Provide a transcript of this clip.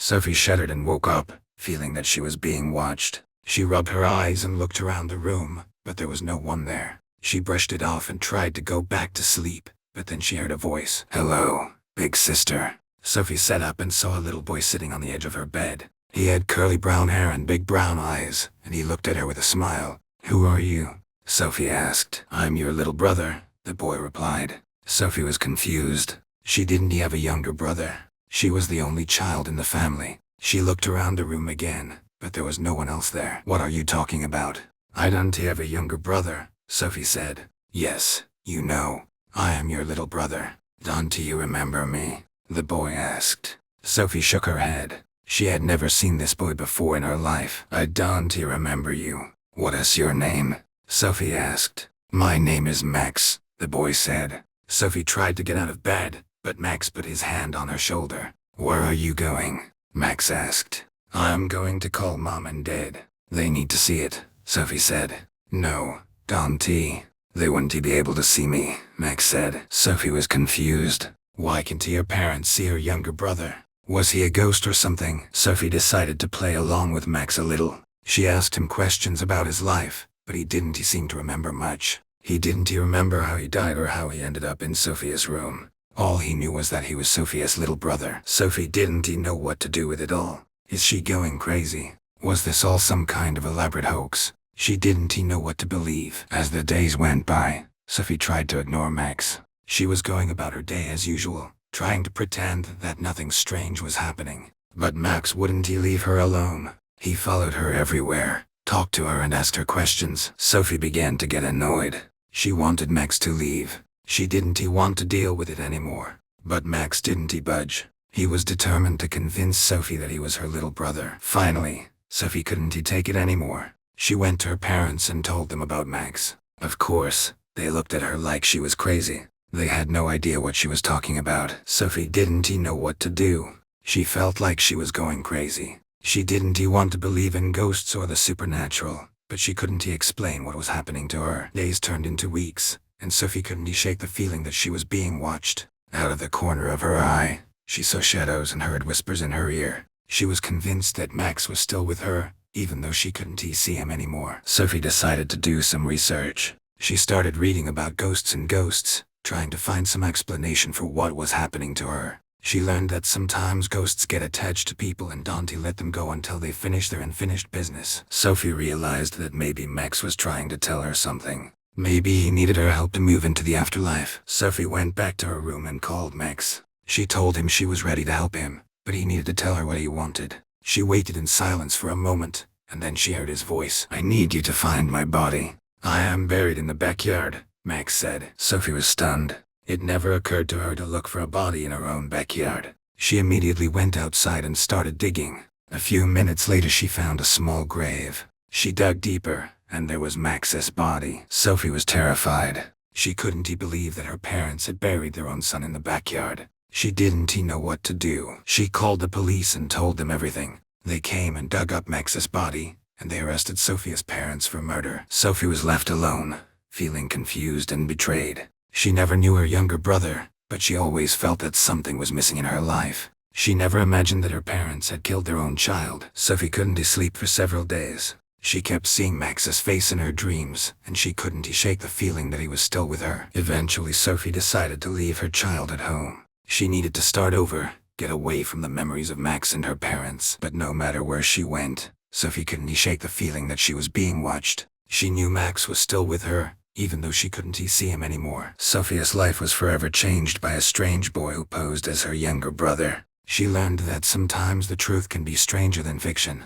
Sophie shuddered and woke up, feeling that she was being watched. She rubbed her eyes and looked around the room, but there was no one there. She brushed it off and tried to go back to sleep, but then she heard a voice. "Hello, big sister." Sophie sat up and saw a little boy sitting on the edge of her bed. He had curly brown hair and big brown eyes, and he looked at her with a smile. "Who are you?" Sophie asked. "I'm your little brother," the boy replied. Sophie was confused. She didn't have a younger brother. She was the only child in the family. She looked around the room again, but there was no one else there. "What are you talking about?" "I don't have a younger brother," Sophie said. "Yes, you know. I am your little brother. Don't you remember me?" the boy asked. Sophie shook her head. She had never seen this boy before in her life. "I don't remember you. What is your name?" Sophie asked. "My name is Max," the boy said. Sophie tried to get out of bed, but Max put his hand on her shoulder. "Where are you going?" Max asked. "I'm going to call Mom and Dad. They need to see it," Sophie said. "No, don't. They wouldn't be able to see me," Max said. Sophie was confused. Why can't her parents see her younger brother? Was he a ghost or something? Sophie decided to play along with Max a little. She asked him questions about his life, but he didn't seem to remember much. He didn't remember how he died or how he ended up in Sophia's room. All he knew was that he was Sophia's little brother. Sophie didn't know what to do with it all. Is she going crazy? Was this all some kind of elaborate hoax? She didn't know what to believe. As the days went by, Sophie tried to ignore Max. She was going about her day as usual, trying to pretend that nothing strange was happening. But Max wouldn't leave her alone. He followed her everywhere, talked to her and asked her questions. Sophie began to get annoyed. She wanted Max to leave. She didn't want to deal with it anymore. But Max didn't budge. He was determined to convince Sophie that he was her little brother. Finally, Sophie couldn't take it anymore. She went to her parents and told them about Max. Of course, they looked at her like she was crazy. They had no idea what she was talking about. Sophie didn't know what to do. She felt like she was going crazy. She didn't want to believe in ghosts or the supernatural, but she couldn't explain what was happening to her. Days turned into weeks, and Sophie couldn't shake the feeling that she was being watched. Out of the corner of her eye, she saw shadows and heard whispers in her ear. She was convinced that Max was still with her, even though she couldn't see him anymore. Sophie decided to do some research. She started reading about ghosts and ghosts, trying to find some explanation for what was happening to her. She learned that sometimes ghosts get attached to people and don't let them go until they finish their unfinished business. Sophie realized that maybe Max was trying to tell her something. Maybe he needed her help to move into the afterlife. Sophie went back to her room and called Max. She told him she was ready to help him, but he needed to tell her what he wanted. She waited in silence for a moment, and then she heard his voice. "I need you to find my body. I am buried in the backyard," Max said. Sophie was stunned. It never occurred to her to look for a body in her own backyard. She immediately went outside and started digging. A few minutes later she found a small grave. She dug deeper, and there was Max's body. Sophie was terrified. She couldn't believe that her parents had buried their own son in the backyard. She didn't know what to do. She called the police and told them everything. They came and dug up Max's body, and they arrested Sophia's parents for murder. Sophie was left alone, feeling confused and betrayed. She never knew her younger brother, but she always felt that something was missing in her life. She never imagined that her parents had killed their own child. Sophie couldn't sleep for several days. She kept seeing Max's face in her dreams, and she couldn't shake the feeling that he was still with her. Eventually Sophie decided to leave her child at home. She needed to start over, get away from the memories of Max and her parents. But no matter where she went, Sophie couldn't shake the feeling that she was being watched. She knew Max was still with her, even though she couldn't see him anymore. Sophia's life was forever changed by a strange boy who posed as her younger brother. She learned that sometimes the truth can be stranger than fiction.